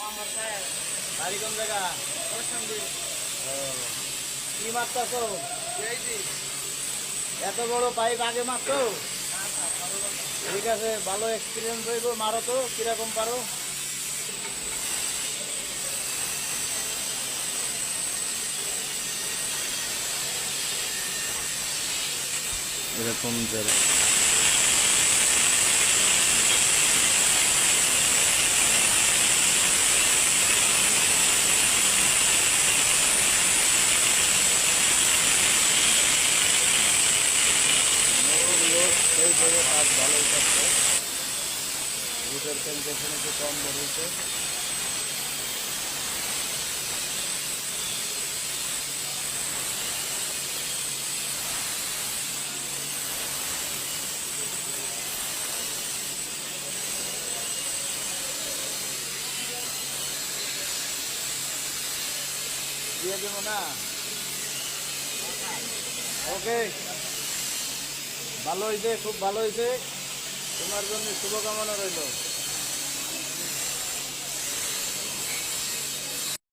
বাড়ি কোন জায়গা? ও, কি মারতেছো? এত বড় পাইপ আগে মারছো? ঠিক আছে, ভালো এক্সপিরিয়েন্স হইব, মারো তো কিরকম পারো। এরকম কাজ ভালোই করছে, রুটের টেম্পারেচার একটু কম বেরিয়েছে। দিয়ে দেবো না? ওকে, ভালো হয়েছে, খুব ভালো হয়েছে, তোমার জন্য শুভকামনা রইল।